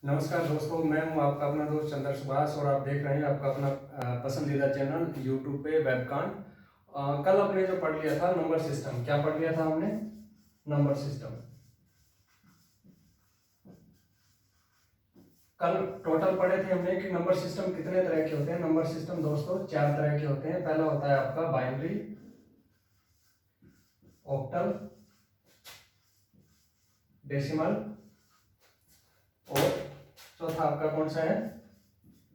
नमस्कार दोस्तों, मैं हूं आपका अपना दोस्त चंद्र सुभाष और आप देख रहे हैं आपका अपना पसंदीदा चैनल यूट्यूब पे वेबकान। कल आपने जो पढ़ लिया था नंबर सिस्टम, क्या पढ़ लिया था हमने? Number system. कल टोटल पढ़े थे हमने कि नंबर सिस्टम कितने तरह के होते हैं। नंबर सिस्टम दोस्तों 4 तरह के होते हैं। पहला होता है आपका बाइनरी, ऑक्टल, डेसिमल और चौथा आपका कौन सा है?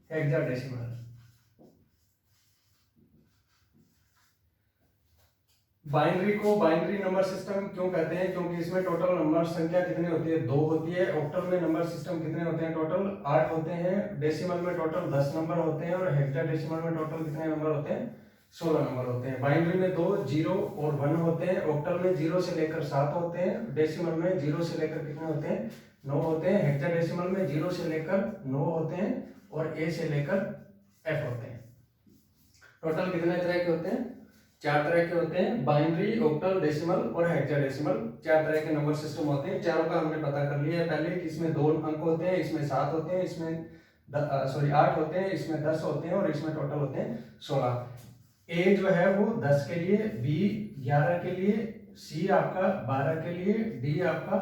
हेक्साडेसिमल। बाइनरी को बाइनरी नंबर सिस्टम क्यों कहते हैं? क्योंकि इसमें टोटल नंबर संख्या कितनी होती है? 2 होती है। ऑक्टल में नंबर सिस्टम कितने होते हैं? टोटल 8 होते हैं। डेसिमल में टोटल 10 नंबर होते हैं और हेक्साडेसिमल में टोटल कितने नंबर होते हैं? 16 नंबर होते हैं। बाइनरी में 2 0 और 1 होते हैं। ऑक्टल में 0 से लेकर 7 होते हैं। डेसिमल में 0 से लेकर कितने होते हैं? 9 होते हैं। हेक्साडेसिमल में 0 से लेकर 9 होते हैं और ए से लेकर एफ होते हैं। टोटल कितने तरह के होते हैं? 4 तरह के होते हैं। बाइनरी, ऑक्टल, डेसिमल और हेक्साडेसिमल 4 तरह के नंबर सिस्टम होते हैं। चारों का हमने पता कर लिया है पहले कि इसमें 2 अंक होते हैं, इसमें 7 होते हैं, इसमें 8 होते हैं, इसमें 10 होते हैं और इसमें टोटल होते हैं 16। ए जो है वो 10 के लिए, बी 11 के लिए, सी आपका 12 के लिए, डी आपका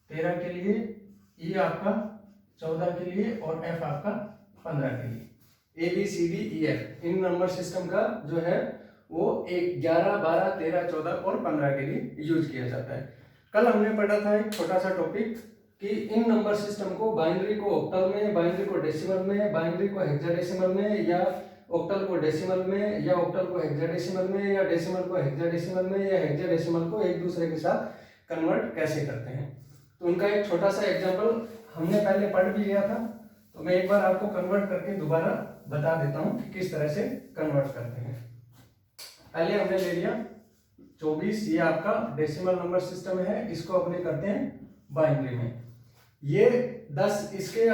13 के लिए, ई आपका 14 के लिए और एफ आपका 15 के लिए। A B C D E F इन नंबर सिस्टम का जो है वो 11 12 13 14 और 15 के लिए यूज किया जाता है। कल हमने पढ़ा था एक छोटा सा टॉपिक कि इन नंबर सिस्टम को बाइनरी को ऑक्टल में, बाइनरी को डेसिमल में, बाइनरी को हेक्साडेसिमल में या ऑक्टल को डेसिमल में या ऑक्टल को हेक्साडेसिमल में या डेसिमल को हेक्साडेसिमल में या हेक्साडेसिमल को एक दूसरे के साथ कन्वर्ट कैसे करते हैं। तो उनका एक छोटा सा एग्जांपल हमने पहले पढ़ भी लिया था, तो मैं एक बार आपको कन्वर्ट करके दोबारा बता देता हूं कि किस तरह से कन्वर्ट करते हैं। पहले हमने ले लिया 24, ये आपका डेसिमल नंबर सिस्टम है, इसको अपने करते हैं बाइनरी में। ये 10 इसके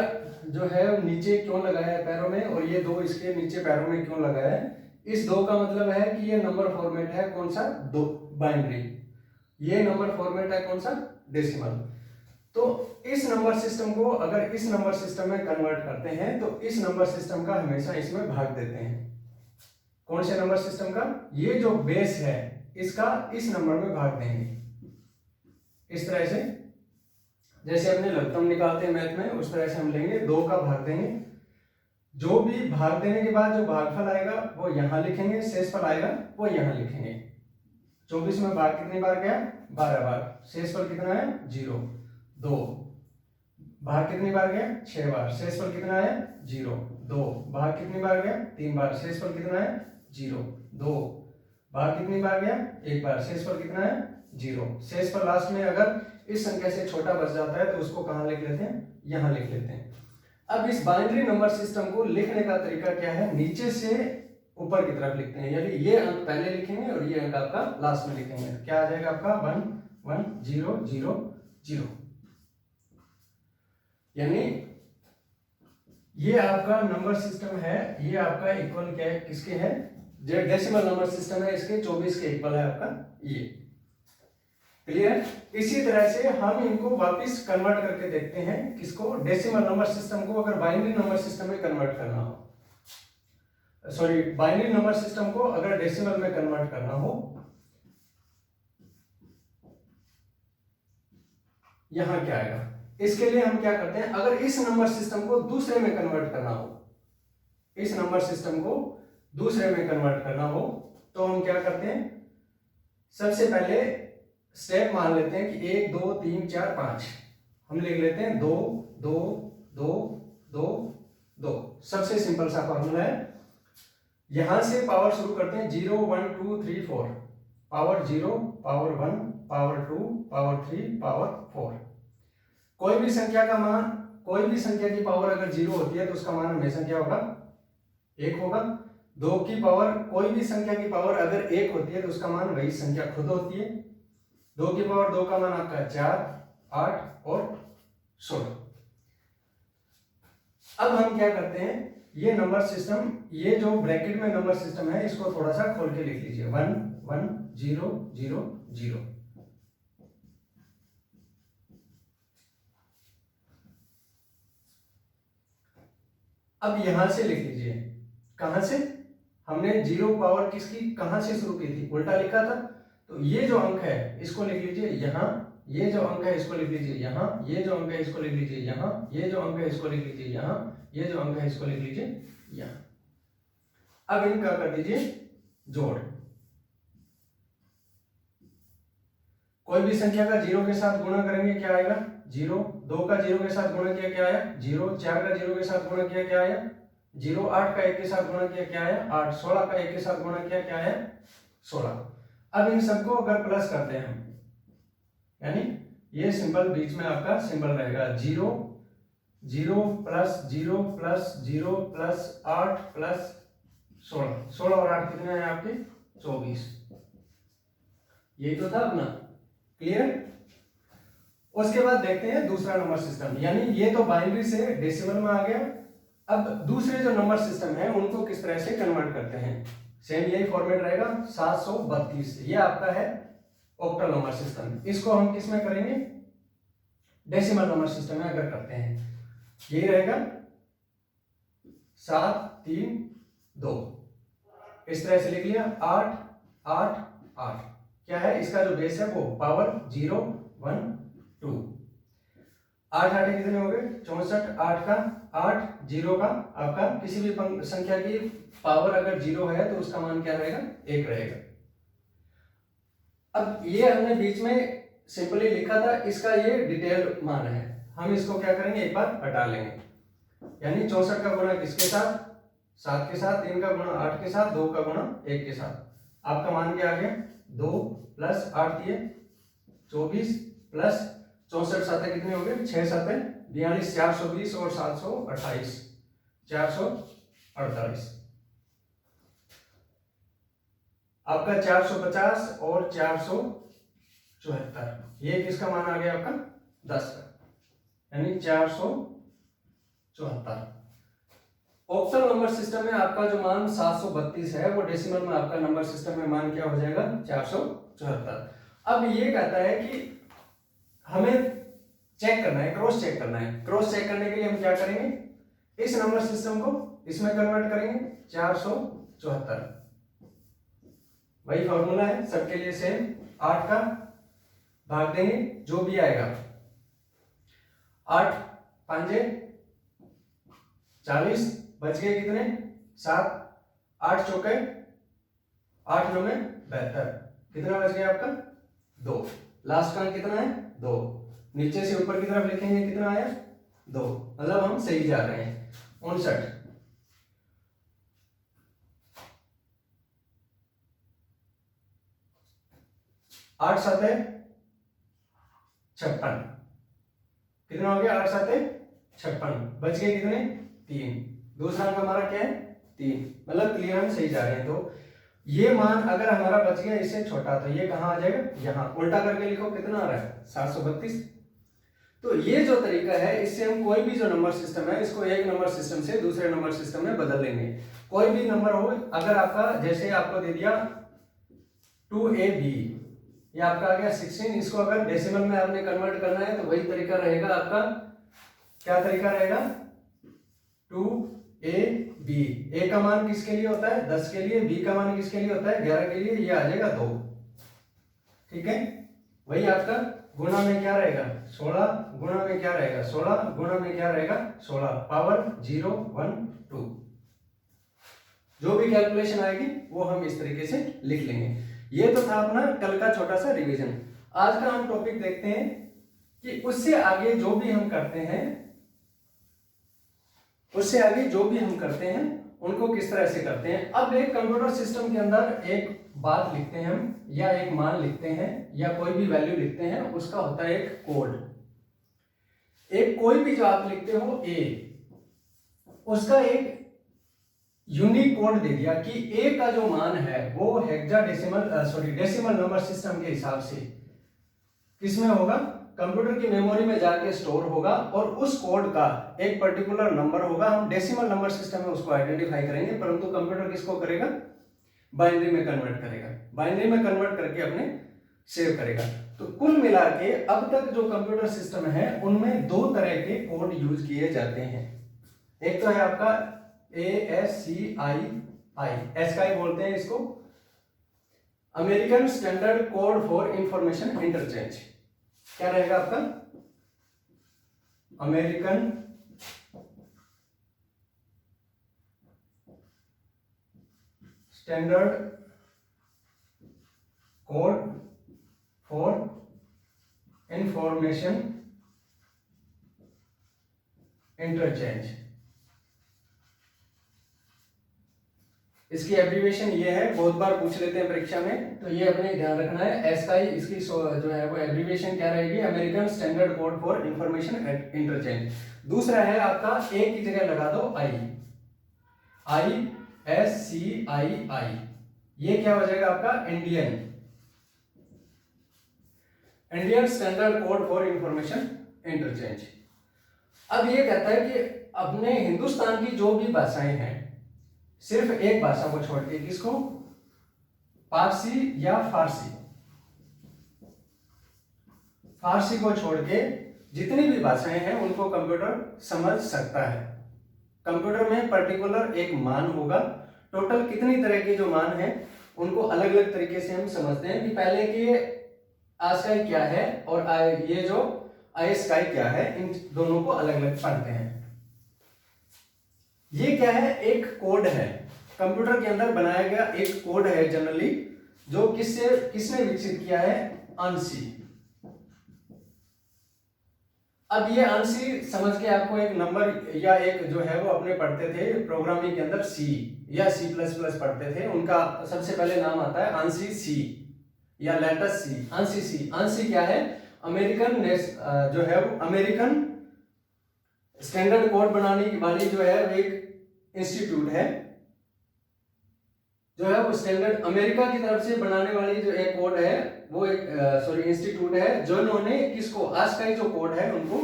जो है नीचे क्यों लगाया है पैरों में और ये 2 इसके नीचे पैरों में क्यों लगाया है? इस 2 का मतलब है कि ये नंबर फॉर्मेट है कौन सा? 2 बाइनरी। ये नंबर फॉर्मेट है कौन सा? डेसिमल। तो इस नंबर सिस्टम को अगर इस नंबर सिस्टम में कन्वर्ट करते हैं तो इस नंबर सिस्टम का हमेशा इसमें भाग देते हैं। कौन से नंबर सिस्टम का? ये जो बेस है इसका इस नंबर में भाग देंगे। इस तरह से जैसे अपने लघुत्तम निकालते हैं मैथ में, उस तरह से हम लेंगे, 2 का भाग देंगे। जो भी भाग देने के बाद जो भागफल आएगा वो यहां लिखेंगे, शेषफल आएगा वो यहां लिखेंगे। 24 में भाग कितनी बार गया? 12 बार। शेषफल कितना है? 0। 2 भाग कितनी बार गया? 6 बार। शेषफल कितना है? 0। 2 भाग कितनी बार गया? 3 बार। शेषफल कितना है? 0। 2 भाग कितनी बार गया? 1 बार। शेषफल कितना है? 0। शेषफल लास्ट में अगर इस संख्या से छोटा बच जाता है तो उसको कहां लिख लेते हैं? यहां लिख लेते हैं। अब इस बाइनरी नंबर सिस्टम को लिखने का तरीका क्या है? नीचे से ऊपर की तरफ लिखते हैं, यानी ये अंक पहले लिखेंगे और ये अंक आपका लास्ट में लिखेंगे। क्या आ जाएगा आपका? 1 1 0 0 0। यानी ये आपका नंबर सिस्टम है, ये आपका इक्वल क्या है? किसके है? जो डेसिमल नंबर सिस्टम है इसके 24 के इक्वल है आपका ये। क्लियर? इसी तरह से हम इनको वापस कन्वर्ट करके देखते हैं, किसको? डेसिमल नंबर सिस्टम को अगर बाइनरी नंबर सिस्टम में कन्वर्ट करना हो, सॉरी बाइनरी नंबर सिस्टम को अगर डेसिमल में कन्वर्ट करना हो, यहां क्या आएगा? इसके लिए हम क्या करते हैं, अगर इस नंबर सिस्टम को दूसरे में कन्वर्ट करना हो, इस नंबर सिस्टम को दूसरे में कन्वर्ट करना हो तो हम क्या करते हैं? सबसे पहले स्टेप मान लेते हैं कि 1 2 3 4 5 हम लिख लेते हैं 2 2 2 2 2। सबसे सिंपल सा फॉर्मूला है। यहां से पावर शुरू करते हैं 0 1 2 3 4, power 0 power 1 power 2 power 3 power 4। कोई भी संख्या का मान, कोई भी संख्या की पावर अगर 0 होती है तो उसका मान हमेशा क्या होगा? 1 होगा। 2 की पावर, कोई भी संख्या की पावर अगर 1 होती है तो उसका मान वही संख्या खुद होती है। 2 की पावर 2 का मान आपका 4 8 और 16। अब हम क्या करते हैं, ये नंबर सिस्टम, ये जो ब्रैकेट में नंबर सिस्टम है इसको थोड़ा सा खोल के लिख लीजिए। 1 1 0 0 0। अब यहां से लिख लीजिए, कहां से, हमने 0 पावर किसकी कहां से शुरू की थी, उल्टा लिखा था। तो ये जो अंक है इसको लिख लीजिए यहाँ, ये जो अंक है इसको लिख लीजिए यहाँ, ये जो अंक है इसको लिख लीजिए यहाँ, ये जो अंक है इसको लिख लीजिए यहाँ, ये जो अंक है इसको लिख लीजिए यहाँ। अब इनका कर दीजिए जोड़। कोई भी संख्या का 0 के साथ गुणा करेंगे क्या आएगा, 0। 2 का 0 के साथ गुणा किया क्या आया, 0। 4 का 0 के साथ गुणा किया क्या आया, 0। 8 का 1 के साथ गुणा किया क्या आया, 8। 16 का 1 के साथ गुणा किया क्या आया, 16। अब इन सबको अगर प्लस करते हैं हम, यानी ये सिंबल बीच में आपका सिंबल रहेगा 0, 0 प्लस 0 प्लस 0 प्लस 8 प्लस 16। 16 और 8 कितने हैं आपके, 24। यही तो था अपना, क्लियर। उसके बाद देखते हैं दूसरा नंबर सिस्टम, यानी ये तो बाइनरी से डेसिमल में आ गया। अब दूसरे जो नंबर सिस्टम है उनको किस तरह से कन्वर्ट करते हैं, सेम यही फॉर्मेट रहेगा 732। ये आपका है ऑक्टल नंबर सिस्टम। इसको हम किस में करेंगे, डेसिमल नंबर सिस्टम में अगर करते हैं, यही रहेगा 7 3 2। इस तरह से लिख लिया, 8 8 8। क्या है इसका जो बेस है वो पावर 0 1 2। 8 8 कितने हो गए, 64। 8 का 8, 0 का आपका किसी भी संख्या की पावर अगर 0 है तो उसका मान क्या रहेगा, 1 रहेगा। अब ये हमने बीच में सिंपली लिखा था, इसका ये डिटेल मान है। हम इसको क्या करेंगे, एक बार हटा लेंगे। यानी 64 का गुणा किसके साथ, 7 के साथ। 3 का गुणा 8 के साथ। 2 का गुणा 1 के साथ। आपका मान क्या आ गया, 2 प्लस 8 दिए 24 प्लस 64 7 कितने हो गए, 6 7 42। 420 और 728 448। आपका 450 और 474। ये किसका मान आ गया आपका, 10 का, यानी 474। ऑक्टल नंबर सिस्टम में आपका जो मान 732 है वो डेसिमल में आपका नंबर सिस्टम में मान क्या हो जाएगा, 474। अब ये कहता है कि हमें चेक करना है, क्रॉस चेक करना है। क्रॉस चेक करने के लिए हम क्या करेंगे, इस नंबर सिस्टम को इसमें कन्वर्ट करेंगे, 474। वही फॉर्मूला है सबके लिए सेम। 8 का भाग देंगे, जो भी आएगा। 8 5 40, बच गए कितने, 7। 8 चौके 8 9 72। कितना बच गया आपका, 2। लास्ट का कितना है, 2। नीचे से ऊपर की तरफ लिखेंगे कितना आया, 2। मतलब हम सही जा रहे हैं। 59। 8 7 56। कितना हो गया, 8 7 56। बच गए कितने, 3। दूसरा अंक हमारा क्या है, 3। मतलब क्लियर हम सही जा रहे हैं। तो ये मान अगर हमारा बच गया इससे छोटा, तो ये कहां आ जाएगा, यहाँ। उल्टा करके लिखो, कितना आ रहा है, 732। तो ये जो तरीका है, इससे हम कोई भी जो नंबर सिस्टम है इसको एक नंबर सिस्टम से दूसरे नंबर सिस्टम में बदल लेंगे। कोई भी नंबर हो, अगर आपका जैसे आपको दे दिया 2AB, ये आपका आ गया 16। इसको अगर डेसिमल में आपने कन्वर्ट करना है तो वही तरीका रहेगा आपका। क्या तरीका रहेगा, 2AB। A का मान किसके लिए होता है, 10 के लिए। B का मान किसके लिए होता है, 11 के लिए। ये आ जाएगा 2। ठीक है, वही आपका गुणा में क्या रहेगा, 16। गुणा में क्या रहेगा, 16। गुणा में क्या रहेगा, 16। पावर 0 1 2। जो भी कैलकुलेशन आएगी वो हम इस तरीके से लिख लेंगे। ये तो था अपना कल का छोटा सा रिवीजन। आज का हम टॉपिक देखते हैं कि उससे आगे जो भी हम करते हैं, उससे आगे जो भी हम करते हैं उनको किस तरह से करते हैं। अब एक कंप्यूटर सिस्टम के अंदर एक बात लिखते हैं हम, या एक मान लिखते हैं, या कोई भी वैल्यू लिखते हैं, उसका होता है एक कोड। एक कोई भी जो आप लिखते हो ए, उसका एक यूनिक कोड दे दिया कि ए का जो मान है वो डेसिमल नंबर सिस्टम के हिसाब से किसमें होगा, कंप्यूटर की मेमोरी में जाके स्टोर होगा, और उस कोड का एक पर्टिकुलर नंबर होगा। हम डेसिमल नंबर सिस्टम में उसको आइडेंटिफाई करेंगे, परंतु कंप्यूटर किसको करेगा, बाइनरी में कन्वर्ट करेगा। बाइनरी में कन्वर्ट करके अपने सेव करेगा। तो कुल मिला के अब तक जो कंप्यूटर सिस्टम है उनमें 2 तरह के कोड यूज किए जाते हैं। एक तो है आपका ASCII, एसकाई बोलते हैं इसको, American standard code for information interchange. क्या रहेगा आपका? American standard code for information interchange. इसकी एब्रीविएशन ये है, बहुत बार पूछ लेते हैं परीक्षा में, तो ये अपने ध्यान रखना है। एसकाई इसकी जो है वो एब्रीविएशन क्या रहेगी? American standard code for information interchange. दूसरा है आपका, ए की जगह लगा दो ISCII, ये क्या हो जाएगा आपका? Indian standard code for information interchange. अब ये कहता है कि अपने हिंदुस्तान की जो भी भाषाएं हैं, सिर्फ एक भाषा को छोड़ के, किसको? पारसी या फारसी, फारसी को छोड़ के जितनी भी भाषाएं हैं उनको कंप्यूटर समझ सकता है। कंप्यूटर में पर्टिकुलर एक मान होगा, टोटल कितनी तरह के जो मान हैं उनको अलग अलग तरीके से हम समझते हैं कि पहले की आस्काई क्या है और ये जो आईएसकाई क्या है, इन दोनों को अलग अलग पढ़ते हैं। ये क्या है? एक कोड है, कंप्यूटर के अंदर बनाया गया एक कोड है जनरली, जो किसने विकसित किया है? ANSI। अब ये ANSI समझ के आपको एक नंबर या एक जो है वो अपने पढ़ते थे प्रोग्रामिंग के अंदर C या C++ पढ़ते थे, उनका सबसे पहले नाम आता है ANSI C या letter C, ANSI C। ANSI क्या है? अमेरिकन जो है वो अमेरिकन स्टैंडर्ड कोड बनाने वाली जो है वो एक इंस्टीट्यूट है, जो है वो स्टैंडर्ड अमेरिका की तरफ से बनाने वाली जो एक कोड है वो एक इंस्टीट्यूट है, जो इन्होंने किसको? आस्काई जो कोड है उनको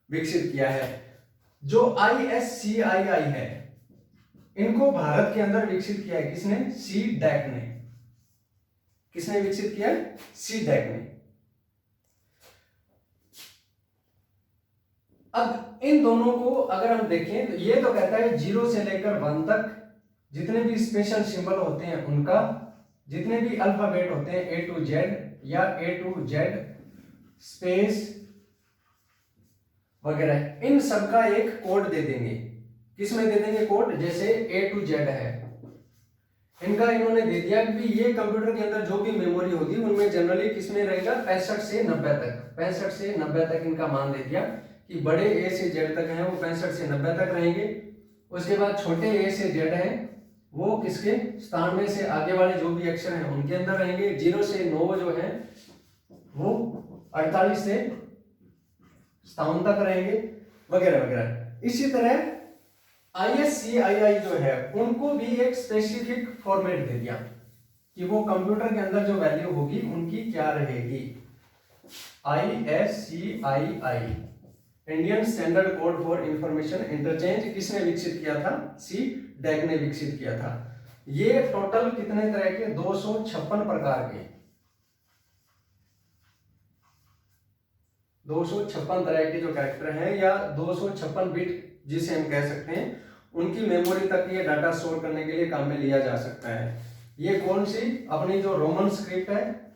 विकसित किया है। जो ISCII है, इनको भारत के अंदर विकसित किया है किसने? CDAC ने। किसने विकसित किया? CDAC ने। अब इन दोनों को अगर हम देखें तो ये तो कहता है 0 से लेकर 1 तक जितने भी स्पेशल सिंबल होते हैं उनका, जितने भी अल्फाबेट होते हैं A to Z या A to Z स्पेस वगैरह, इन सब का एक कोड दे देंगे। किसमें दे देंगे कोड? जैसे A to Z है, इनका इन्होंने दे दिया कि ये कंप्यूटर के अंदर जो भी मेमोरी होगी उनमें जनरली किसमें रहेगा? 65 से 90 तक, 65 से 90 तक इनका मान दे दिया कि बड़े A से Z तक हैं वो 65 से 90 तक रहेंगे। उसके बाद छोटे A से Z हैं वो किसके? 97 से आगे वाले जो भी अक्षर हैं उनके अंदर रहेंगे। 0 से 9 जो है वो 48 से 57 तक रहेंगे, वगैरह वगैरह। इसी तरह ISCII जो है उनको भी एक स्पेसिफिक फॉर्मेट दे दिया कि वो कंप्यूटर के अंदर जो वैल्यू होगी उनकी क्या रहेगी। ISCII Indian standard code for information interchange किसने विकसित किया था? CDAC ने विकसित किया था। ये टोटल कितने तरह के? 256 प्रकार के, 256 तरह के जो कैरेक्टर हैं या 256 बिट जिसे हम कह सकते हैं, उनकी मेमोरी तक ये डाटा स्टोर करने के लिए काम में लिया जा सकता है। ये कौन सी? अपनी जो रोमन स्क्रिप्ट है,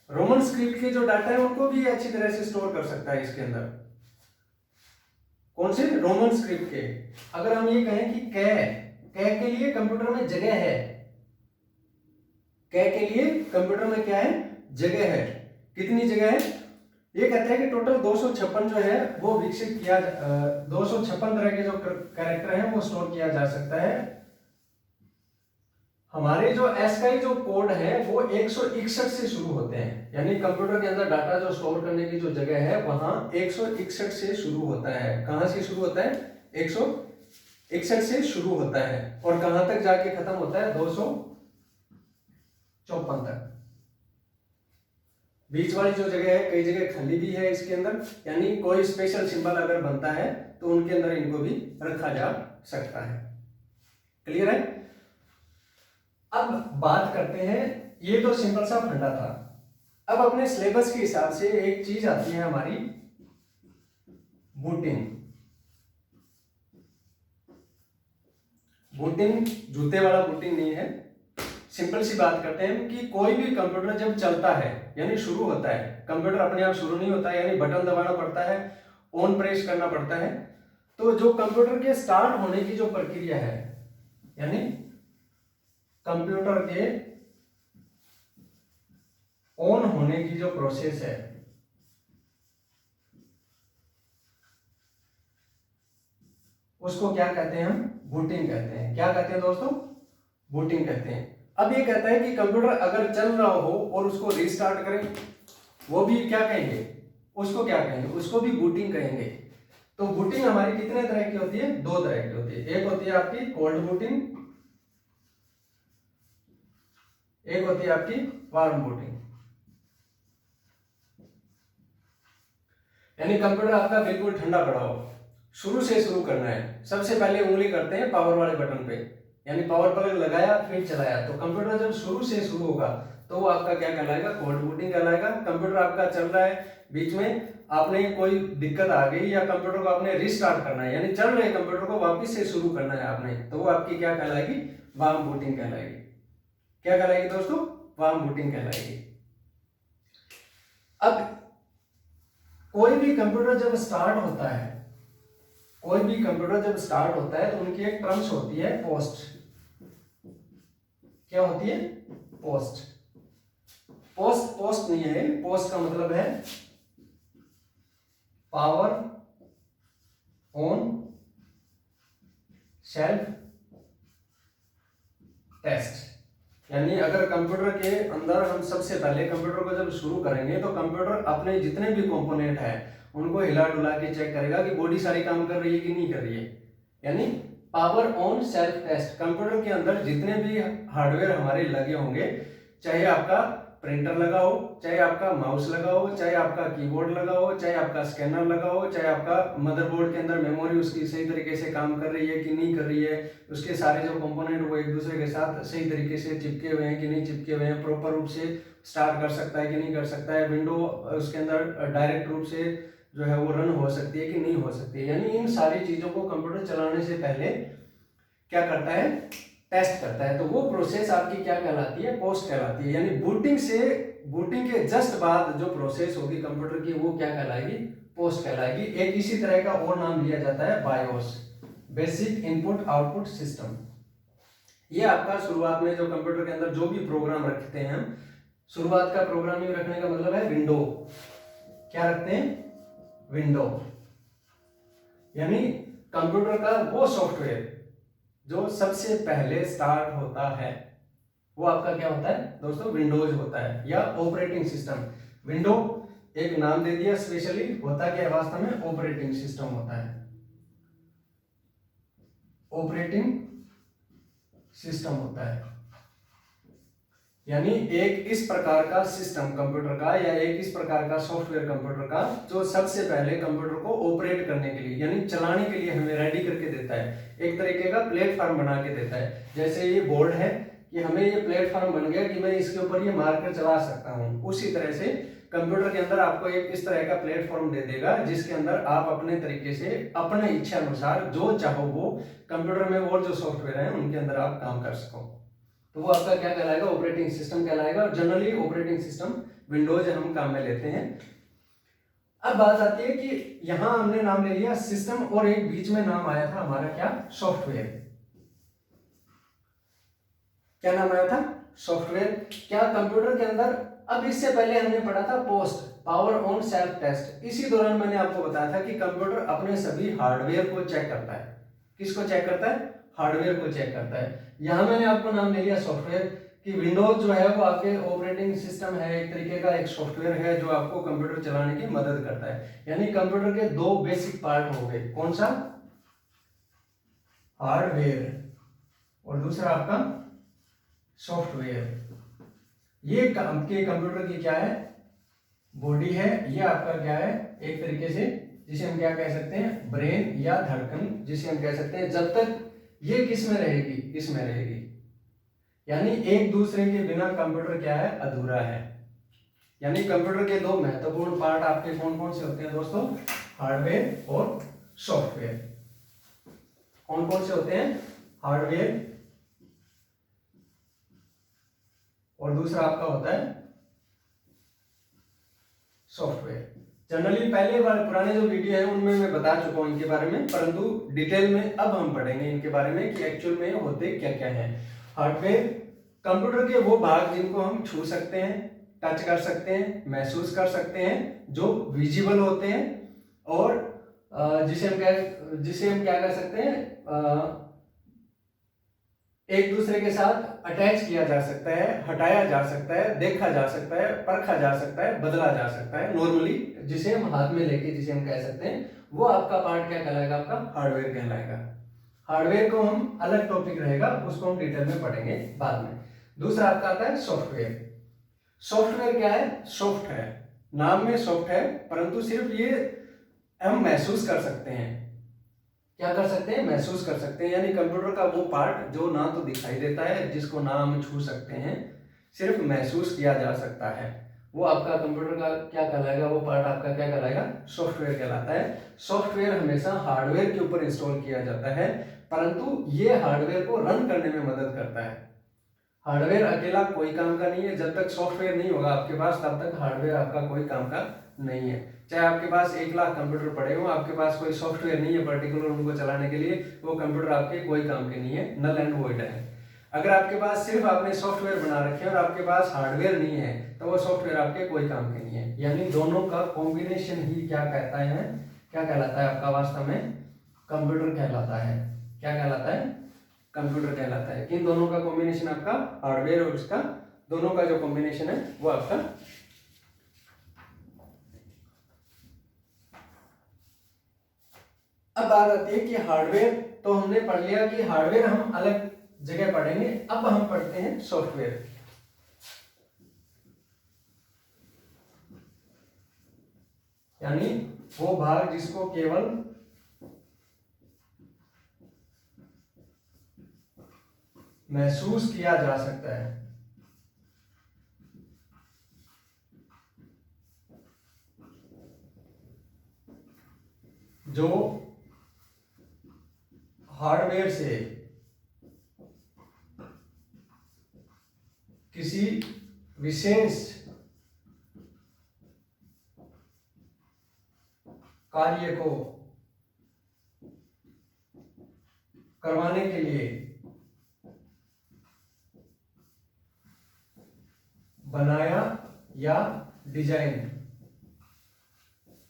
रोमन स्क्रिप्ट के जो डाटा है उनको भी अच्छी तरह से स्टोर कर सकता है इसके अंदर। कौन से? रोमन स्क्रिप्ट के। अगर हम ये कहें कि कै के लिए कंप्यूटर में जगह है, कै के लिए कंप्यूटर में क्या है? जगह है। कितनी जगह है? ये कहता है कि टोटल 256 जो है वो विकसित किया, 256 तरह के जो कैरेक्टर हैं वो स्टोर किया जा सकता है। हमारे जो एसकाई जो कोड है वो 161 से शुरू होते हैं, यानी कंप्यूटर के अंदर डाटा जो स्टोर करने की जो जगह है वहां 161 से शुरू होता है। कहां से शुरू होता है? 161 से शुरू होता है और कहां तक जाके खत्म होता है? 254 तक। बीच वाली जो जगह है कई जगह खाली भी है इसके अंदर, यानी कोई स्पेशल सिंबल अगर बनता है तो उनके अंदर इनको भी रखा जा सकता है। क्लियर है? अब बात करते हैं, ये तो सिंपल सा फंडा था। अब अपने सिलेबस के हिसाब से एक चीज आती है हमारी बूटिंग। बूटिंग जूते वाला बूटिंग नहीं है। सिंपल सी बात करते हैं कि कोई भी कंप्यूटर जब चलता है यानी शुरू होता है, कंप्यूटर अपने आप शुरू नहीं होता है, यानी बटन दबाना पड़ता है, ऑन प्रेस करना पड़ता है। तो जो कंप्यूटर के स्टार्ट होने की जो प्रक्रिया है, यानी कंप्यूटर के ऑन होने की जो प्रोसेस है, उसको क्या कहते हैं हम? बूटिंग कहते हैं। क्या कहते हैं दोस्तों? बूटिंग कहते हैं। अब ये कहता है कि कंप्यूटर अगर चल रहा हो और उसको रीस्टार्ट करें, वो भी क्या कहेंगे? उसको क्या कहेंगे? उसको भी बूटिंग कहेंगे। तो बूटिंग हमारी कितने तरह की होती है? दो तरह की होती है। एक होती है आपकी कोल्ड बूटिंग, एक होती है आपकी वार्म बूटिंग। यानी कंप्यूटर आपका बिल्कुल ठंडा पड़ा हो, शुरू से शुरू करना है। सबसे पहले उंगली करते हैं पावर वाले बटन पे, यानी पावर प्लग लगाया फिर चलाया। तो कंप्यूटर जब शुरू से शुरू होगा तो वो आपका क्या कहलाएगा? कोल्ड बूटिंग कहलाएगा। कंप्यूटर आपका चल रहा है, बीच में आपने कोई दिक्कत आ गई या कंप्यूटर को आपने रीस्टार्ट करना है, यानी चल रहे कंप्यूटर को वापस से शुरू करना है आपने, तो वो आपकी क्या कहलाएगी? वार्म बूटिंग कहलाएगी। क्या कहलाएगी दोस्तों? वार्म बूटिंग कहलाएगी। अब कोई भी कंप्यूटर जब स्टार्ट होता है, कोई भी कंप्यूटर जब स्टार्ट होता है तो उनकी एक टर्म्स होती है पोस्ट। क्या होती है? पोस्ट। पोस्ट नहीं है, पोस्ट का मतलब है पावर ऑन सेल्फ टेस्ट। यानी अगर कंप्यूटर के अंदर हम सबसे पहले कंप्यूटर को जब शुरू करेंगे तो कंप्यूटर अपने जितने भी कंपोनेंट है उनको हिला डुला के चेक करेगा कि बॉडी सारी काम कर रही है कि नहीं कर रही है। यानी power on self test. Computer के अंदर जितने भी हार्डवेयर हमारे लगे होंगे, चाहे आपका प्रिंटर लगा हो, चाहे आपका माउस लगा हो, चाहे आपका कीबोर्ड लगा हो, चाहे आपका स्कैनर लगा हो, चाहे आपका मदरबोर्ड के अंदर मेमोरी उसकी सही तरीके से काम कर रही है कि नहीं कर रही है, उसके सारे जो कंपोनेंट वो एक दूसरे के साथ सही तरीके से चिपके हुए हैं कि नहीं चिपके हुए हैं, प्रॉपर रूप से स्टार्ट कर सकता है कि नहीं कर सकता है, विंडो उसके अंदर डायरेक्ट रूप से जो है वो रन हो सकती है कि नहीं हो सकती है। यानी इन सारी चीजों को कंप्यूटर चलाने से पहले क्या करता है? टेस्ट करता है। तो वो प्रोसेस आपकी क्या कहलाती है? पोस्ट कहलाती है। यानी बूटिंग के जस्ट बाद जो प्रोसेस होगी कंप्यूटर की वो क्या कहलाएगी? पोस्ट कहलाएगी। एक इसी तरह का और नाम लिया जाता है BIOS, basic input output system. ये आपका शुरुआत में जो कंप्यूटर के अंदर जो भी प्रोग्राम रखते हैं हम, शुरुआत का प्रोग्रामिंग रखने का मतलब है विंडो। क्या रखते हैं? विंडो। यानी कंप्यूटर का वो सॉफ्टवेयर जो सबसे पहले स्टार्ट होता है वो आपका क्या होता है दोस्तों? विंडोज होता है या ऑपरेटिंग सिस्टम। विंडो एक नाम दे दिया स्पेशली, होता क्या है वास्तव में? ऑपरेटिंग सिस्टम होता है। ऑपरेटिंग सिस्टम होता है। यानी एक इस प्रकार का सिस्टम कंप्यूटर का या एक इस प्रकार का सॉफ्टवेयर कंप्यूटर का जो सबसे पहले कंप्यूटर को ऑपरेट करने के लिए यानी चलाने के लिए हमें रेडी करके देता है, एक तरीके का प्लेटफॉर्म बना के देता है। जैसे ये बोर्ड है कि हमें ये प्लेटफॉर्म बन गया कि मैं इसके ऊपर ये मार्कर चला सकता हूँ, उसी तरह से कंप्यूटर के अंदर आपको एक इस तरह का प्लेटफॉर्म दे देगा जिसके अंदर आप अपने तरीके से अपने इच्छा अनुसार जो चाहो वो कंप्यूटर में और जो सॉफ्टवेयर है उनके अंदर आप काम कर सको। तो वो आपका क्या कहलाएगा? ऑपरेटिंग सिस्टम कहलाएगा। और जनरली ऑपरेटिंग सिस्टम विंडोज हम काम में लेते हैं। अब बात आती है कि यहां हमने नाम ले लिया सिस्टम और एक बीच में नाम आया था हमारा क्या? सॉफ्टवेयर। क्या नाम आया था? सॉफ्टवेयर। क्या कंप्यूटर के अंदर, अब इससे पहले हमने पढ़ा था POST, power on self test. इसी दौरान मैंने आपको बताया था कि कंप्यूटर अपने सभी हार्डवेयर को चेक करता है। किसको चेक करता है? हार्डवेयर को चेक करता है। यहां मैंने आपको नाम ले लिया सॉफ्टवेयर कि विंडोज जो है वो आपके ऑपरेटिंग सिस्टम है, एक तरीके का एक सॉफ्टवेयर है जो आपको कंप्यूटर चलाने की मदद करता है। यानी कंप्यूटर के दो बेसिक पार्ट हो गए। कौन सा? हार्डवेयर और दूसरा आपका सॉफ्टवेयर। ये आपके कंप्यूटर की क्या है? बॉडी है। ये आपका क्या है? एक तरीके से जिसे हम क्या कह सकते हैं? ब्रेन या धड़कन जिसे हम कह सकते हैं। जब तक ये किस में रहेगी? इसमें रहेगी। यानी एक दूसरे के बिना कंप्यूटर क्या है? अधूरा है। यानी कंप्यूटर के दो महत्वपूर्ण पार्ट आपके कौन कौन से होते हैं दोस्तों? हार्डवेयर और सॉफ्टवेयर। कौन कौन से होते हैं? हार्डवेयर और दूसरा आपका होता है सॉफ्टवेयर। जनरली पहले वाले पुराने जो वीडियो है उनमें मैं बता चुका हूं इनके बारे में, परंतु डिटेल में अब हम पढ़ेंगे इनके बारे में कि एक्चुअल में होते क्या क्या है। हार्डवेयर कंप्यूटर के वो भाग जिनको हम छू सकते हैं, टच कर सकते हैं, महसूस कर सकते हैं, जो विजिबल होते हैं, और जिसे हम क्या कर सकते हैं, एक दूसरे के साथ अटैच किया जा सकता है, हटाया जा सकता है, देखा जा सकता है, परखा जा सकता है, बदला जा सकता है। नॉर्मली जिसे हम हाथ में लेके जिसे हम कह सकते हैं, वो आपका पार्ट क्या कहलाएगा? आपका हार्डवेयर कहलाएगा। हार्डवेयर को हम अलग टॉपिक रहेगा, उसको हम डिटेल में पढ़ेंगे बाद में। दूसरा आपका आता है सॉफ्टवेयर। सॉफ्टवेयर क्या है? सॉफ्ट है, नाम में सॉफ्ट है, परंतु सिर्फ ये हम महसूस कर सकते हैं। क्या कर सकते हैं? महसूस कर सकते हैं। यानी कंप्यूटर का वो पार्ट जो ना तो दिखाई देता है, जिसको ना हम छू सकते हैं, सिर्फ महसूस किया जा सकता है, वो आपका कंप्यूटर का क्या कहलाएगा? वो पार्ट आपका क्या कहलाएगा? सॉफ्टवेयर कहलाता है। सॉफ्टवेयर हमेशा हार्डवेयर के ऊपर इंस्टॉल किया जाता है, परंतु ये हार्डवेयर को रन करने में मदद करता है। हार्डवेयर अकेला कोई काम का नहीं है। जब तक सॉफ्टवेयर नहीं होगा आपके पास, तब तक हार्डवेयर आपका कोई काम का नहीं है। चाहे आपके पास 1 लाख कंप्यूटर पड़े हो, आपके पास कोई सॉफ्टवेयर नहीं है पर्टिकुलर उनको चलाने के लिए, वो कंप्यूटर आपके कोई काम के नहीं है, नल एंड वॉइड है। अगर आपके पास सिर्फ आपने सॉफ्टवेयर बना रखे हैं और आपके पास हार्डवेयर नहीं है, तो वो सॉफ्टवेयर आपके कोई काम के नहीं है। यानी दोनों का कॉम्बिनेशन ही क्या कहता है? क्या कहलाता है आपका? वास्तव में कंप्यूटर कहलाता है। क्या कहलाता है? कंप्यूटर कहलाता है। किन दोनों का कॉम्बिनेशन? आपका हार्डवेयर और उसका दोनों का जो कॉम्बिनेशन है वो आपका। अब बात आती है कि हार्डवेयर तो हमने पढ़ लिया कि हार्डवेयर हम अलग जगह पढ़ेंगे। अब हम पढ़ते हैं सॉफ्टवेयर। यानी वो भाग जिसको केवल महसूस किया जा सकता है, जो हार्डवेयर से किसी विशेष कार्य को करवाने के लिए बनाया या डिजाइन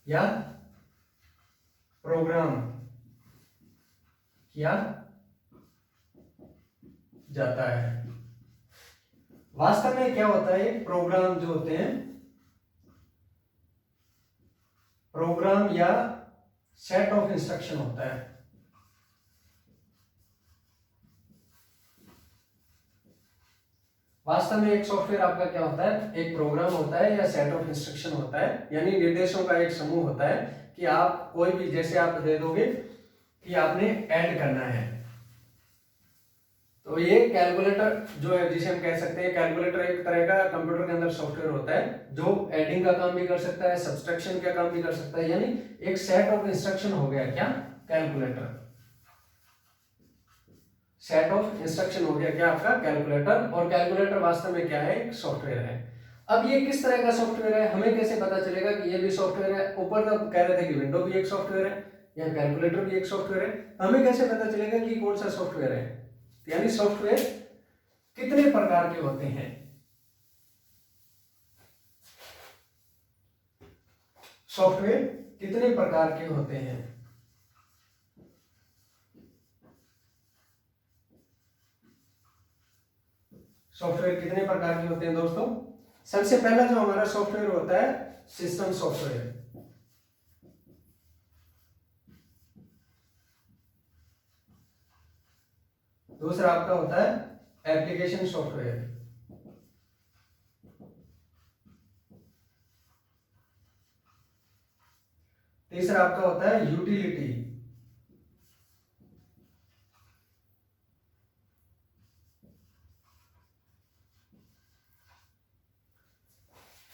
या प्रोग्राम किया जाता है। वास्तव में क्या होता है? प्रोग्राम जो होते हैं, प्रोग्राम या सेट ऑफ इंस्ट्रक्शन होता है। वास्तव में एक सॉफ्टवेयर आपका क्या होता है? एक प्रोग्राम होता है या सेट ऑफ इंस्ट्रक्शन होता है, यानी निर्देशों का एक समूह होता है कि आप कोई भी, जैसे आप दे दोगे कि आपने ऐड करना है, तो ये कैलकुलेटर जो है, जिसे हम कह सकते हैं कैलकुलेटर, एक तरह का कंप्यूटर के अंदर सॉफ्टवेयर होता है जो एडिंग का काम भी कर सकता है, सब्सट्रैक्शन का काम भी कर सकता है। यानी एक सेट ऑफ इंस्ट्रक्शन हो गया क्या? कैलकुलेटर। सेट ऑफ इंस्ट्रक्शन हो गया क्या? आपका कैलकुलेटर। और कैलकुलेटर वास्तव में क्या है? एक सॉफ्टवेयर है। अब ये किस तरह का सॉफ्टवेयर है, हमें कैसे पता चलेगा कि ये भी सॉफ्टवेयर है? ऊपर तो कह रहे थे कि विंडो भी एक सॉफ्टवेयर है या कैलकुलेटर भी एक सॉफ्टवेयर है, हमें कैसे पता चलेगा कि कौन सा सॉफ्टवेयर है? यानी सॉफ्टवेयर कितने प्रकार के होते हैं? सॉफ्टवेयर कितने प्रकार के होते हैं? सॉफ्टवेयर कितने प्रकार के होते हैं दोस्तों? सबसे पहला जो हमारा सॉफ्टवेयर होता है सिस्टम सॉफ्टवेयर। दूसरा आपका होता है एप्लीकेशन सॉफ्टवेयर। तीसरा आपका होता है यूटिलिटी।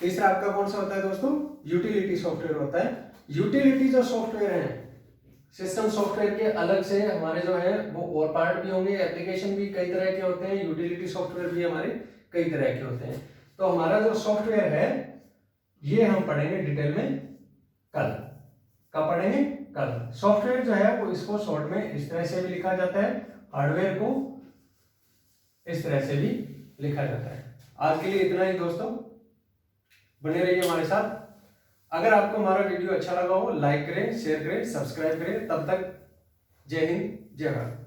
तीसरा आपका कौन सा होता है दोस्तों, यूटिलिटी सॉफ्टवेयर होता है। यूटिलिटी जो सॉफ्टवेयर है, सिस्टम सॉफ्टवेयर के अलग से हमारे जो है वो और पार्ट भी होंगे, एप्लीकेशन भी कई तरह के होते हैं, यूटिलिटी सॉफ्टवेयर भी हमारे कई तरह के होते हैं। तो हमारा जो सॉफ्टवेयर है ये हम पढ़ेंगे डिटेल में कल। कब पढ़ेंगे? कल। सॉफ्टवेयर जो है वो इसको शॉर्ट में इस तरह से भी लिखा जाता है, हार्डवेयर को इस तरह से भी लिखा जाता है। आज के लिए इतना ही दोस्तों, बने रहिए हमारे साथ। अगर आपको हमारा वीडियो अच्छा लगा हो लाइक करें, शेयर करें, सब्सक्राइब करें। तब तक जय हिंद, जय भारत।